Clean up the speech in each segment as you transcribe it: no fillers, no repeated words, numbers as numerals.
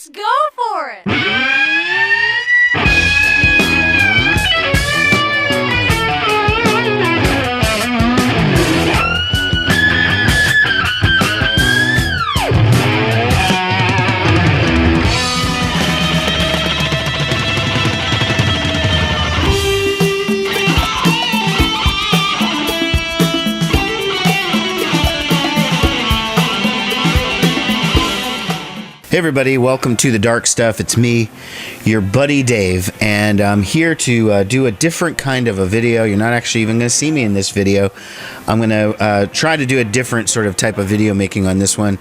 Let's go for it! Hey everybody, welcome to The Dark Stuff. It's me, your buddy Dave, and I'm here to do a different kind of a video. You're not actually even going to see me in this video. I'm going to try to do a different sort of type of video making on this one.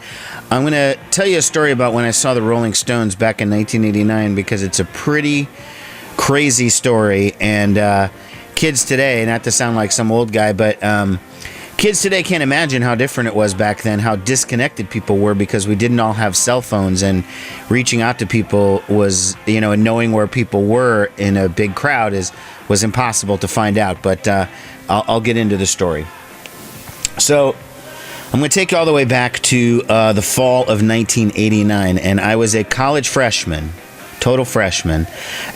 I'm going to tell you a story about when I saw the Rolling Stones back in 1989 because it's a pretty crazy story, and kids today, not to sound like some old guy, but kids today can't imagine how different it was back then, how disconnected people were because we didn't all have cell phones, and reaching out to people was, and knowing where people were in a big crowd was impossible to find out. But I'll get into the story. So I'm going to take you all the way back to the fall of 1989, and I was a college freshman, total freshman,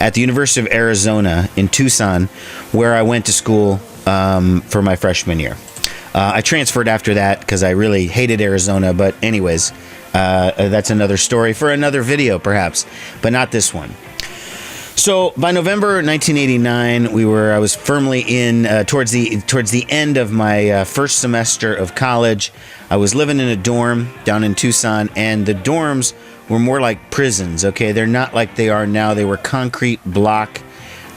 at the University of Arizona in Tucson, where I went to school for my freshman year. I transferred after that because I really hated Arizona, but anyways, that's another story for another video perhaps, but not this one. So by November 1989, I was firmly in towards the end of my first semester of college. I was living in a dorm down in Tucson, and the dorms were more like prisons. Okay, they're not like they are now. They were concrete block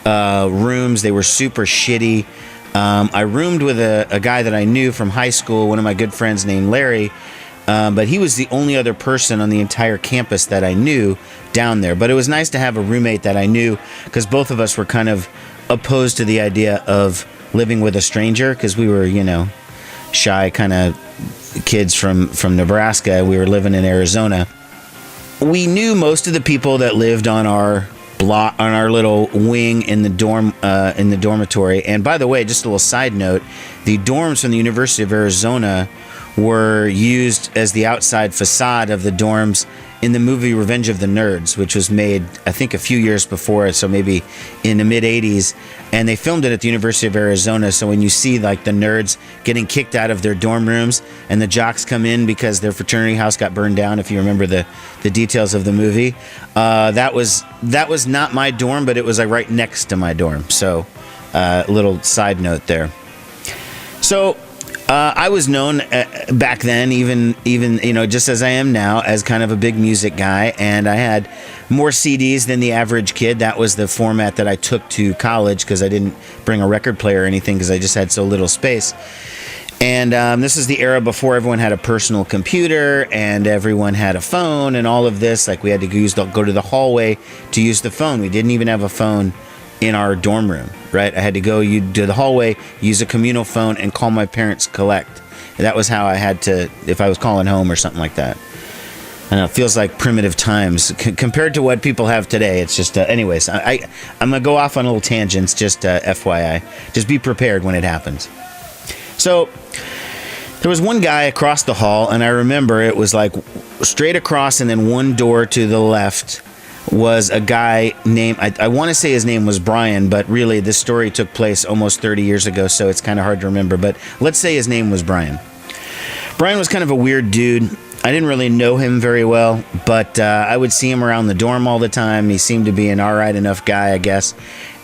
rooms. They were super shitty. I roomed with a guy that I knew from high school, one of my good friends named Larry, but he was the only other person on the entire campus that I knew down there. But it was nice to have a roommate that I knew because both of us were kind of opposed to the idea of living with a stranger because we were, shy kind of kids from Nebraska. We were living in Arizona. We knew most of the people that lived on our little wing in the dormitory. And by the way, just a little side note, the dorms from the University of Arizona were used as the outside facade of the dorms in the movie Revenge of the Nerds, which was made, I think, a few years before it, so maybe in the mid-'80s, and they filmed it at the University of Arizona. So when you see like the nerds getting kicked out of their dorm rooms and the jocks come in because their fraternity house got burned down, if you remember the details of the movie, that was not my dorm, but it was like right next to my dorm. So little side note there. So I was known back then, even just as I am now, as kind of a big music guy, and I had more CDs than the average kid. That was the format that I took to college because I didn't bring a record player or anything because I just had so little space. And this is the era before everyone had a personal computer and everyone had a phone and all of this. Like we had to go to the hallway to use the phone. We didn't even have a phone in our dorm room, right? I had to go to the hallway, use a communal phone, and call my parents collect. And that was how I had to, if I was calling home or something like that. I know, it feels like primitive times compared to what people have today. It's just, anyways, I'm going to go off on little tangents, just FYI. Just be prepared when it happens. So there was one guy across the hall, and I remember it was like straight across and then one door to the left was a guy named, I want to say his name was Brian, but really this story took place almost 30 years ago, so it's kind of hard to remember, but let's say his name was Brian. Brian was kind of a weird dude. I didn't really know him very well, but I would see him around the dorm all the time. He seemed to be an all right enough guy, I guess.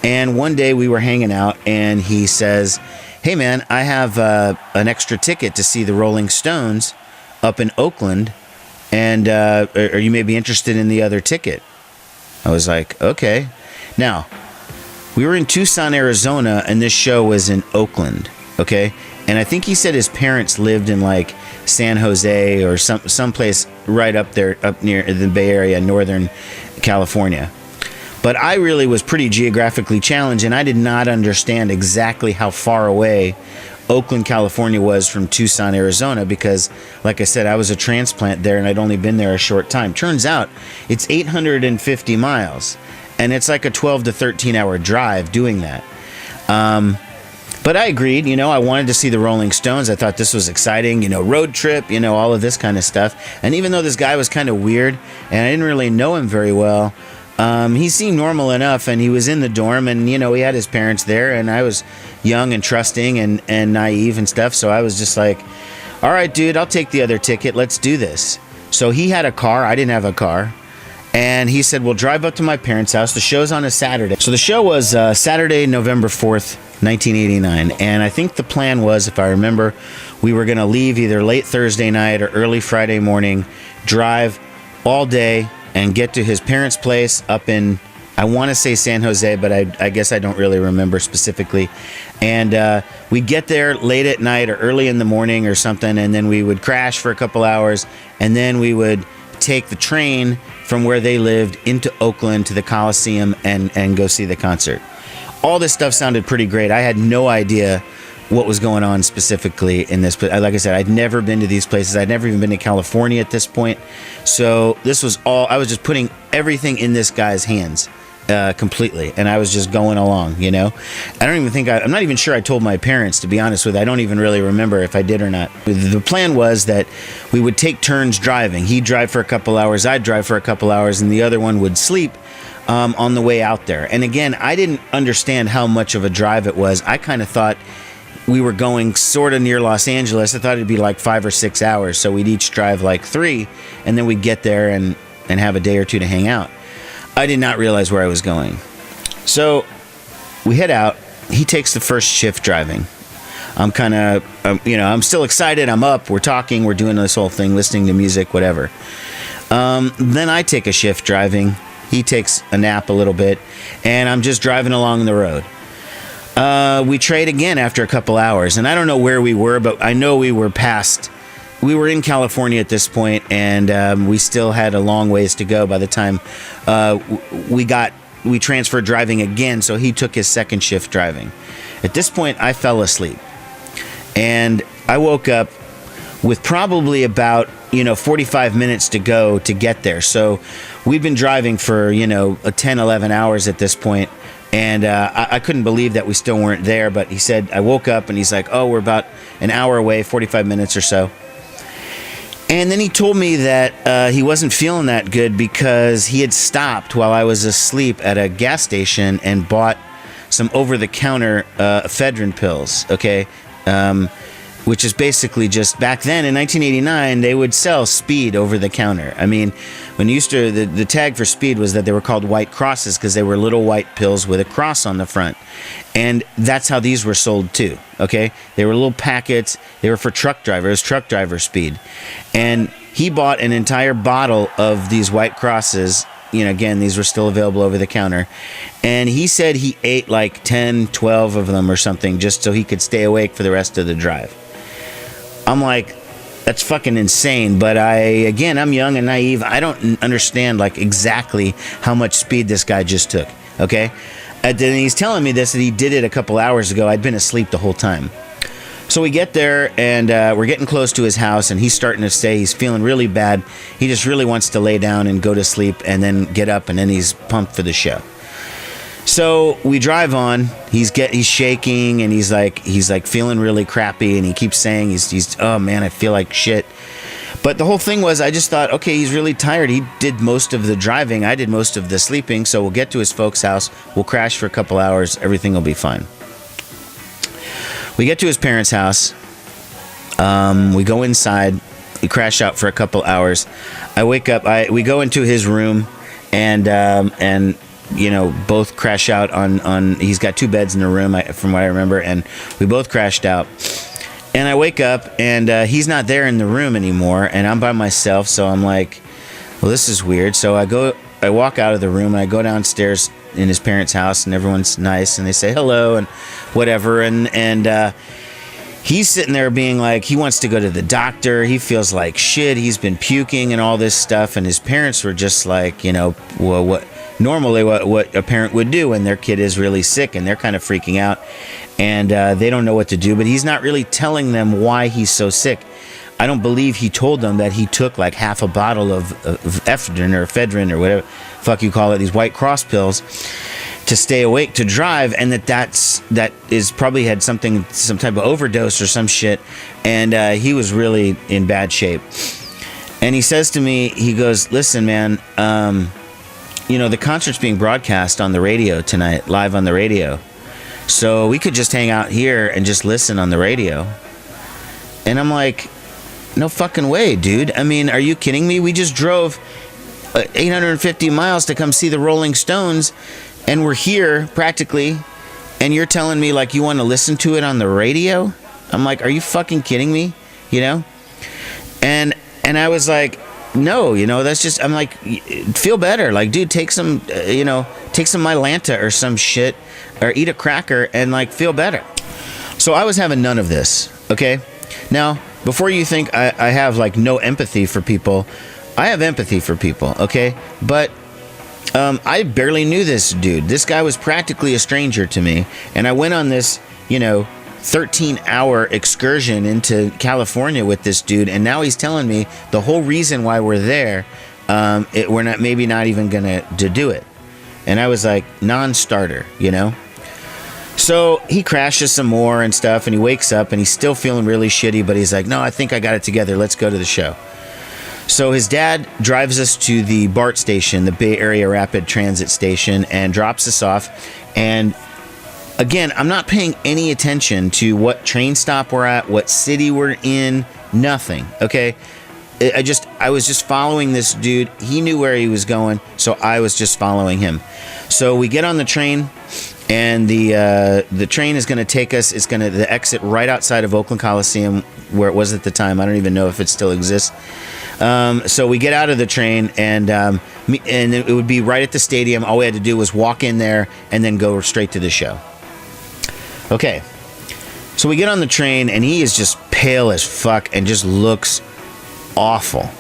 And one day we were hanging out, and he says, "Hey man, I have an extra ticket to see the Rolling Stones up in Oakland, and or you may be interested in the other ticket." I was like, okay. Now, we were in Tucson, Arizona, and this show was in Oakland, okay? And I think he said his parents lived in like San Jose or someplace right up there, up near the Bay Area, Northern California. But I really was pretty geographically challenged, and I did not understand exactly how far away Oakland, California was from Tucson, Arizona, because, like I said, I was a transplant there, and I'd only been there a short time. Turns out, it's 850 miles, and it's like a 12 to 13 hour drive doing that. But I agreed, I wanted to see the Rolling Stones. I thought this was exciting, road trip, all of this kind of stuff. And even though this guy was kind of weird and I didn't really know him very well, he seemed normal enough, and he was in the dorm, and, he had his parents there, and I was young and trusting and naive and stuff. So I was just like, all right, dude, I'll take the other ticket. Let's do this. So he had a car. I didn't have a car. And he said, we'll drive up to my parents' house. The show's on a Saturday. So the show was Saturday, November 4th, 1989. And I think the plan was, if I remember, we were going to leave either late Thursday night or early Friday morning, drive all day, and get to his parents' place up in, I want to say San Jose, but I guess I don't really remember specifically. And we'd get there late at night or early in the morning or something, and then we would crash for a couple hours, and then we would take the train from where they lived into Oakland to the Coliseum and go see the concert. All this stuff sounded pretty great. I had no idea what was going on specifically in this. But like I said, I'd never been to these places. I'd never even been to California at this point. So this was all, I was just putting everything in this guy's hands completely. And I was just going along, I don't even think, I'm not even sure I told my parents, to be honest with you. I don't even really remember if I did or not. The plan was that we would take turns driving. He'd drive for a couple hours, I'd drive for a couple hours, and the other one would sleep on the way out there. And again, I didn't understand how much of a drive it was. I kind of thought we were going sort of near Los Angeles. I thought it'd be like 5 or 6 hours. So we'd each drive like 3, and then we'd get there and have a day or two to hang out. I did not realize where I was going. So we head out. He takes the first shift driving. I'm kind of, I'm still excited. I'm up. We're talking. We're doing this whole thing, listening to music, whatever. Then I take a shift driving. He takes a nap a little bit, and I'm just driving along the road. We trade again after a couple hours, and I don't know where we were, but I know we were in California at this point, and we still had a long ways to go by the time we transferred driving again, so he took his second shift driving. At this point, I fell asleep, and I woke up with probably about 45 minutes to go to get there. So we've been driving for 10, 11 hours at this point. And I couldn't believe that we still weren't there. But he said, I woke up and he's like, oh, we're about an hour away, 45 minutes or so. And then he told me that he wasn't feeling that good because he had stopped while I was asleep at a gas station and bought some over-the-counter ephedrine pills, okay? Which is basically just, back then in 1989, they would sell speed over the counter. I mean, when you used to, the tag for speed was that they were called white crosses because they were little white pills with a cross on the front. And that's how these were sold too, okay? They were little packets. They were for truck drivers, truck driver speed. And he bought an entire bottle of these white crosses. Again, these were still available over the counter. And he said he ate like 10, 12 of them or something just so he could stay awake for the rest of the drive. I'm like, that's fucking insane. But I'm young and naive. I don't understand like exactly how much speed this guy just took. Okay. And then he's telling me this, that he did it a couple hours ago. I'd been asleep the whole time. So we get there and we're getting close to his house, and he's starting to say he's feeling really bad. He just really wants to lay down and go to sleep and then get up, and then he's pumped for the show. So we drive on. He's shaking, and he's like feeling really crappy, and he keeps saying he's oh man, I feel like shit. But the whole thing was, I just thought, okay, he's really tired. He did most of the driving. I did most of the sleeping. So we'll get to his folks' house. We'll crash for a couple hours. Everything will be fine. We get to his parents' house. We go inside. We crash out for a couple hours. I wake up. We go into his room, and both crash out on. He's got 2 beds in the room, from what I remember, and we both crashed out. And I wake up, and he's not there in the room anymore, and I'm by myself. So I'm like, well, this is weird. So I walk out of the room, and I go downstairs in his parents' house, and everyone's nice, and they say hello and whatever, and he's sitting there being like, he wants to go to the doctor. He feels like shit. He's been puking and all this stuff, and his parents were just like, well, what a parent would do when their kid is really sick, and they're kind of freaking out, and they don't know what to do. But he's not really telling them why he's so sick. I don't believe he told them that he took like half a bottle of ephedrine or whatever fuck you call it, these white cross pills. to stay awake to drive, and that is probably had some type of overdose or some shit, and he was really in bad shape. And he says to me, he goes, listen, man, the concert's being broadcast on the radio tonight, live on the radio, so we could just hang out here and just listen on the radio. And I'm like, no fucking way, dude. I mean, are you kidding me? We just drove 850 miles to come see the Rolling Stones, and we're here practically, and you're telling me like you want to listen to it on the radio? I'm like, are you fucking kidding me? And I was like, no, that's just, I'm like, feel better, like, dude, take some Mylanta or some shit, or eat a cracker and like feel better. So I was having none of this. Okay, now before you think I have like no empathy for people, I have empathy for people, okay? But I barely knew this dude. This guy was practically a stranger to me. And I went on this, 13-hour excursion into California with this dude. And now he's telling me the whole reason why we're there, we're not even going to do it. And I was like, non-starter, So he crashes some more and stuff, and he wakes up, and he's still feeling really shitty, but he's like, no, I think I got it together. Let's go to the show. So his dad drives us to the BART station, the Bay Area Rapid Transit Station, and drops us off. And again, I'm not paying any attention to what train stop we're at, what city we're in, nothing, okay? I was just following this dude. He knew where he was going, so I was just following him. So we get on the train, and the train is going to take us. It's going to the exit right outside of Oakland Coliseum, where it was at the time. I don't even know if it still exists. So we get out of the train, and it would be right at the stadium. All we had to do was walk in there and then go straight to the show. Okay. So we get on the train, and he is just pale as fuck and just looks awful.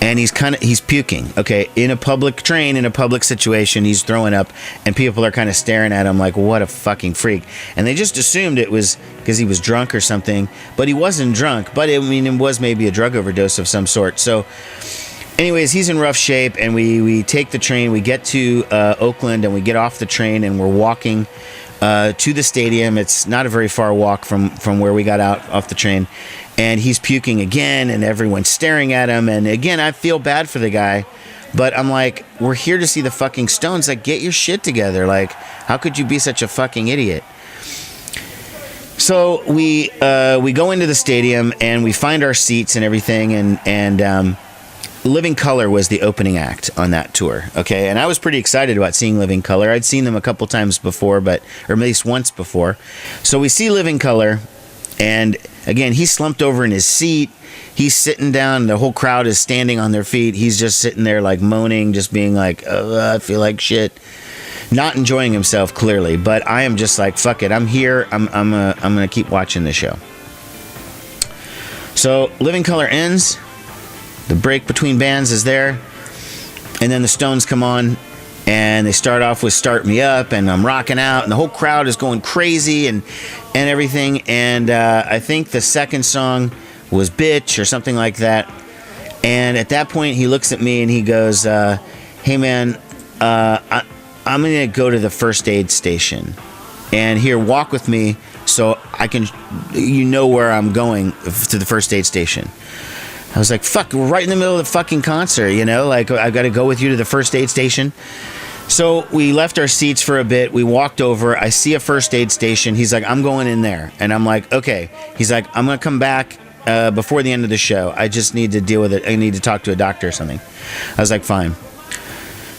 And he's puking, okay? In a public train, in a public situation, he's throwing up, and people are kind of staring at him like, what a fucking freak. And they just assumed it was because he was drunk or something, but he wasn't drunk. But it was maybe a drug overdose of some sort. So anyways, he's in rough shape, and we take the train. We get to Oakland, and we get off the train, and we're walking to the stadium. It's not a very far walk from where we got out off the train. And he's puking again, and everyone's staring at him. And again, I feel bad for the guy, but I'm like, we're here to see the fucking Stones. Like, get your shit together. Like, how could you be such a fucking idiot? So we go into the stadium, and we find our seats and everything. And Living Colour was the opening act on that tour. Okay, and I was pretty excited about seeing Living Colour. I'd seen them a couple times before, or at least once before. So we see Living Colour. And again, he's slumped over in his seat. He's sitting down. The whole crowd is standing on their feet. He's just sitting there like moaning, just being like, I feel like shit. Not enjoying himself, clearly. But I am just like, fuck it. I'm here. I'm going to keep watching the show. So Living Colour ends. The break between bands is there. And then the Stones come on. And they start off with Start Me Up, and I'm rocking out, and the whole crowd is going crazy and everything. And I think the second song was Bitch or something like that. And at that point, he looks at me and he goes, hey man, I'm going to go to the first aid station. And here, walk with me so I can, where I'm going to the first aid station. I was like, fuck, we're right in the middle of the fucking concert, like I've got to go with you to the first aid station. So we left our seats for a bit. We walked over. I see a first aid station. He's like, I'm going in there. And I'm like, okay. He's like, I'm going to come back before the end of the show. I just need to deal with it. I need to talk to a doctor or something. I was like, fine.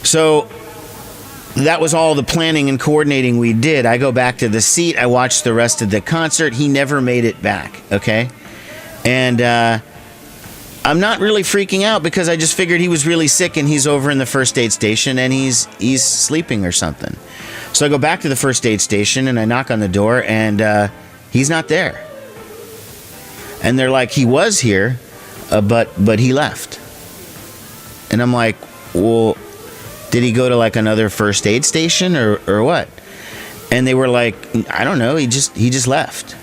So that was all the planning and coordinating we did. I go back to the seat. I watched the rest of the concert. He never made it back, okay? And I'm not really freaking out because I just figured he was really sick and he's over in the first aid station and he's sleeping or something. So I go back to the first aid station and I knock on the door and he's not there. And they're like, he was here, but he left. And I'm like, well, did he go to like another first aid station or what? And they were like, I don't know. He just left.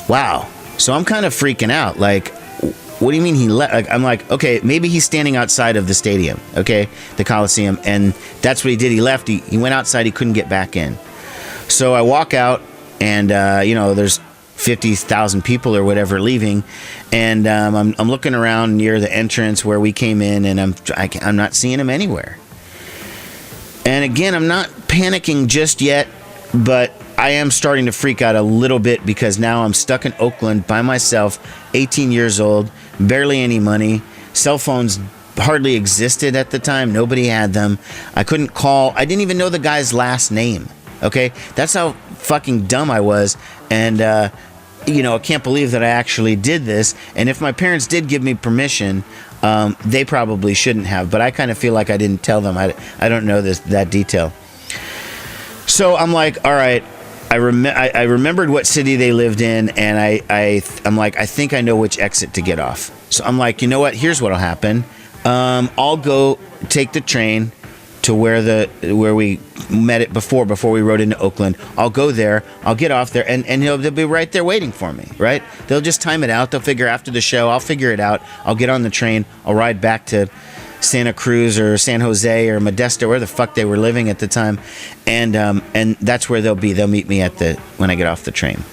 Wow. So I'm kind of freaking out. Like, what do you mean he left? Like, I'm like, okay, maybe he's standing outside of the stadium, okay, the Coliseum, and that's what he did. He left. He went outside. He couldn't get back in. So I walk out, and there's 50,000 people or whatever leaving, and I'm looking around near the entrance where we came in, and I'm not seeing him anywhere. And again, I'm not panicking just yet, but I am starting to freak out a little bit because now I'm stuck in Oakland by myself, 18 years old, barely any money. Cell phones hardly existed at the time. Nobody had them. I couldn't call. I didn't even know the guy's last name. Okay? That's how fucking dumb I was. And, I can't believe that I actually did this. And if my parents did give me permission, they probably shouldn't have. But I kind of feel like I didn't tell them. I don't know that detail. So I'm like, all right. I remembered what city they lived in, and I'm like, I think I know which exit to get off. So I'm like, you know what? Here's what'll happen. I'll go take the train to where we met it before we rode into Oakland. I'll go there. I'll get off there, and they'll be right there waiting for me. Right? They'll just time it out. They'll figure after the show. I'll figure it out. I'll get on the train. I'll ride back to Santa Cruz or San Jose or Modesto, where the fuck they were living at the time, and that's where they'll be. They'll meet me when I get off the train.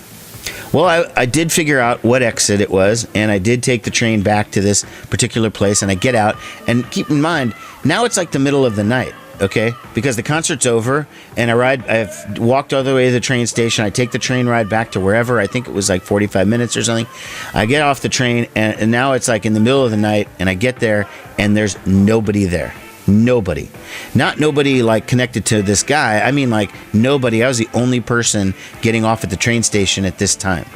Well, I did figure out what exit it was, and I did take the train back to this particular place, and I get out, and keep in mind, now it's like the middle of the night, okay? Because the concert's over, and I've walked all the way to the train station. I take the train ride back to wherever. I think it was like 45 minutes or something. I get off the train, and now it's like in the middle of the night, and I get there, and there's nobody there. Nobody. Not nobody like connected to this guy. I mean like nobody. I was the only person getting off at the train station at this time.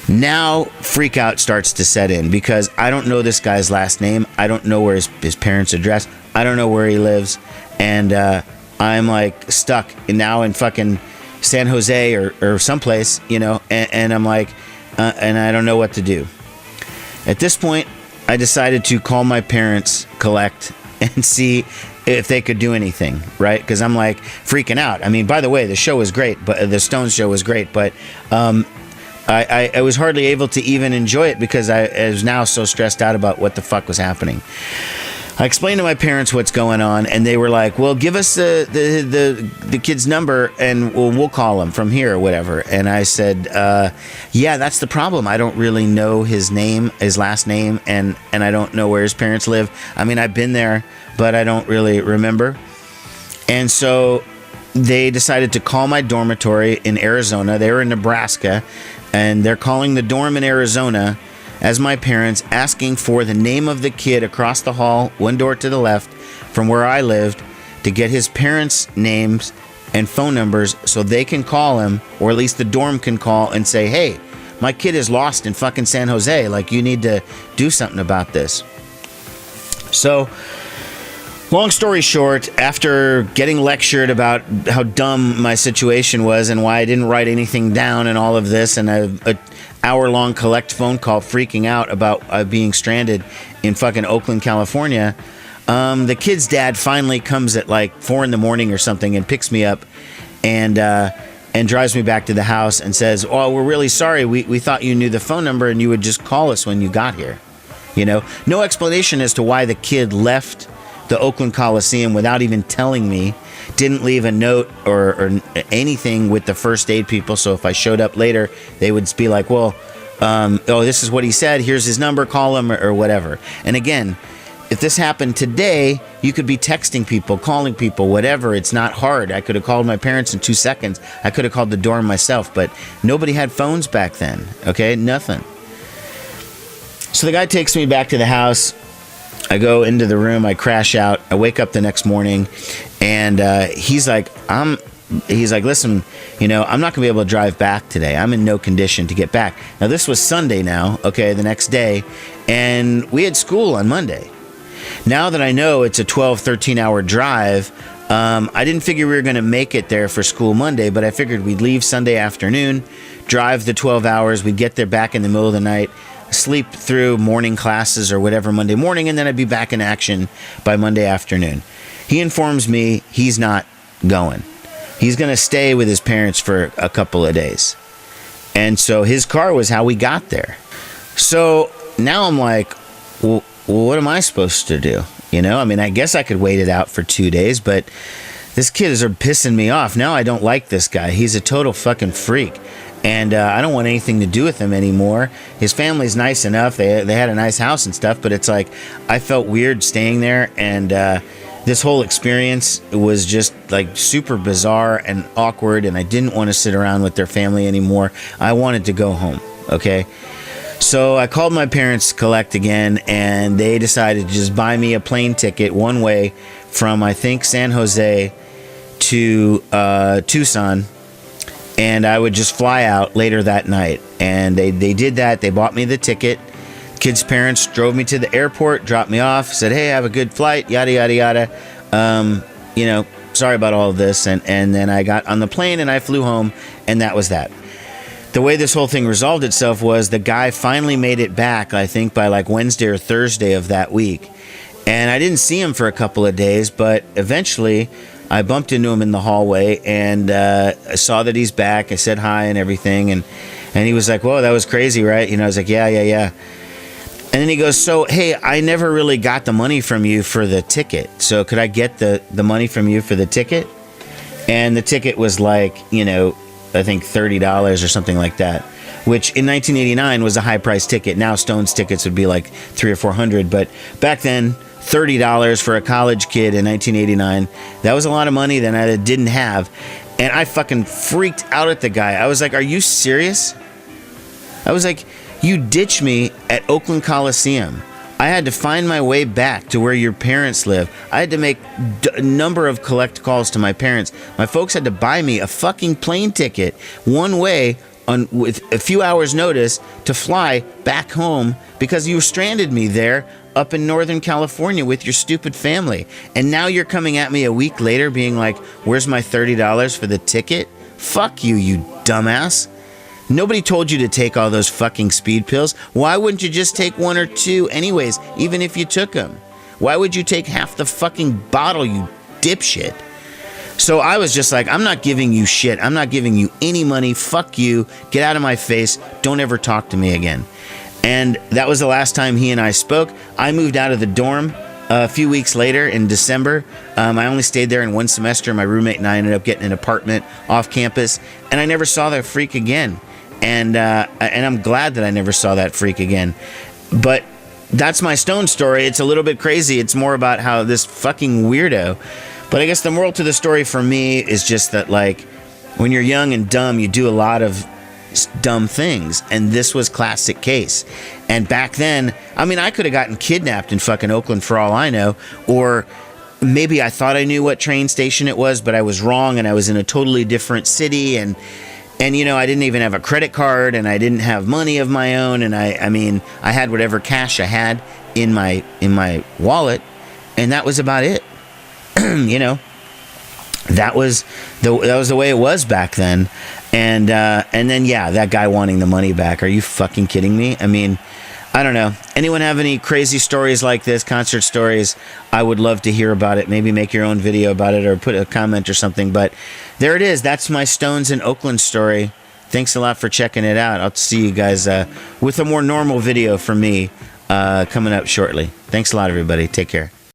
Now freak out starts to set in because I don't know this guy's last name. I don't know where his parents' address. I don't know where he lives. And I'm like stuck now in fucking San Jose or someplace, and I'm like, and I don't know what to do. At this point, I decided to call my parents, collect, and see if they could do anything, right? Because I'm like freaking out. I mean, by the way, the show was great, but the Stones show was great, but I was hardly able to even enjoy it because I was now so stressed out about what the fuck was happening. I explained to my parents what's going on, and they were like, well, give us the kid's number, and we'll call him from here or whatever. And I said, yeah, that's the problem. I don't really know his last name, and I don't know where his parents live. I mean, I've been there, but I don't really remember. And so they decided to call my dormitory in Arizona. They were in Nebraska, and they're calling the dorm in Arizona as my parents, asking for the name of the kid across the hall, one door to the left, from where I lived, to get his parents' names and phone numbers so they can call him, or at least the dorm can call and say, hey, my kid is lost in fucking San Jose. Like, you need to do something about this. So, long story short, after getting lectured about how dumb my situation was and why I didn't write anything down and all of this, and a hour-long collect phone call freaking out about being stranded in fucking Oakland, California, the kid's dad finally comes at like 4 a.m. or something and picks me up and drives me back to the house and says, oh, we're really sorry. We thought you knew the phone number and you would just call us when you got here. No explanation as to why the kid left the Oakland Coliseum without even telling me, didn't leave a note or anything with the first aid people. So if I showed up later, they would be like, well, this is what he said. Here's his number. Call him or whatever. And again, if this happened today, you could be texting people, calling people, whatever. It's not hard. I could have called my parents in 2 seconds. I could have called the dorm myself, but nobody had phones back then. Okay, nothing. So the guy takes me back to the house. I go into the room, I crash out, I wake up the next morning, and he's like, listen, I'm not gonna be able to drive back today. I'm in no condition to get back. Now this was Sunday now, okay, the next day, and we had school on Monday. Now that I know it's a 13 hour drive, I didn't figure we were gonna make it there for school Monday, but I figured we'd leave Sunday afternoon, drive the 12 hours, we'd get there back in the middle of the night, sleep through morning classes or whatever Monday morning, and then I'd be back in action by Monday afternoon. He informs me he's not going. He's going to stay with his parents for a couple of days. And so his car was how we got there. So now I'm like, well, what am I supposed to do? You know, I mean, I guess I could wait it out for 2 days, but this kid is pissing me off. Now I don't like this guy. He's a total fucking freak. And I don't want anything to do with him anymore. His family's nice enough. They had a nice house and stuff, but it's like I felt weird staying there. And this whole experience was just like super bizarre and awkward. And I didn't want to sit around with their family anymore. I wanted to go home. Okay. So I called my parents to collect again, and they decided to just buy me a plane ticket one way from, I think, San Jose to Tucson. And I would just fly out later that night. And they did that. They bought me the ticket. Kids' parents drove me to the airport, dropped me off, said, hey, have a good flight, yada, yada, yada. You know, sorry about all of this. And then I got on the plane and I flew home, and that was that. The way this whole thing resolved itself was the guy finally made it back, I think, by like Wednesday or Thursday of that week. And I didn't see him for a couple of days, but eventually I bumped into him in the hallway, and I saw that he's back. I said hi and everything, and he was like, whoa, that was crazy, right? You know, I was like, yeah. And then he goes, so, hey, I never really got the money from you for the ticket. So could I get the money from you for the ticket? And the ticket was like, you know, I think $30 or something like that, which in 1989 was a high price ticket. Now Stones tickets would be like $300 or $400, but back then, $30 for a college kid in 1989, that was a lot of money that I didn't have. And I fucking freaked out at the guy. I was like, are you serious? I was like, you ditched me at Oakland Coliseum. I had to find my way back to where your parents live. I had to make a number of collect calls to my parents. My folks had to buy me a fucking plane ticket one way with a few hours notice to fly back home because you stranded me there up in Northern California with your stupid family. And now you're coming at me a week later being like, where's my $30 for the ticket? Fuck you, you dumbass. Nobody told you to take all those fucking speed pills. Why wouldn't you just take one or two anyways, even if you took them? Why would you take half the fucking bottle, you dipshit? So I was just like, I'm not giving you shit. I'm not giving you any money. Fuck you. Get out of my face. Don't ever talk to me again. And that was the last time he and I spoke. I moved out of the dorm a few weeks later in December. I only stayed there in one semester. My roommate and I ended up getting an apartment off campus, and I never saw that freak again. And I'm glad that I never saw that freak again. But that's my Stone story. It's a little bit crazy. It's more about how this fucking weirdo. But I guess the moral to the story for me is just that, like, when you're young and dumb, you do a lot of dumb things, and this was classic case. And back then, I mean, I could have gotten kidnapped in fucking Oakland for all I know, or maybe I thought I knew what train station it was, but I was wrong, and I was in a totally different city, and you know, I didn't even have a credit card, and I didn't have money of my own, and I mean, I had whatever cash I had in my wallet, and that was about it. You know, that was the way it was back then. And then, yeah, that guy wanting the money back. Are you fucking kidding me? I mean, I don't know. Anyone have any crazy stories like this, concert stories? I would love to hear about it. Maybe make your own video about it or put a comment or something. But there it is. That's my Stones in Oakland story. Thanks a lot for checking it out. I'll see you guys with a more normal video from me coming up shortly. Thanks a lot, everybody. Take care.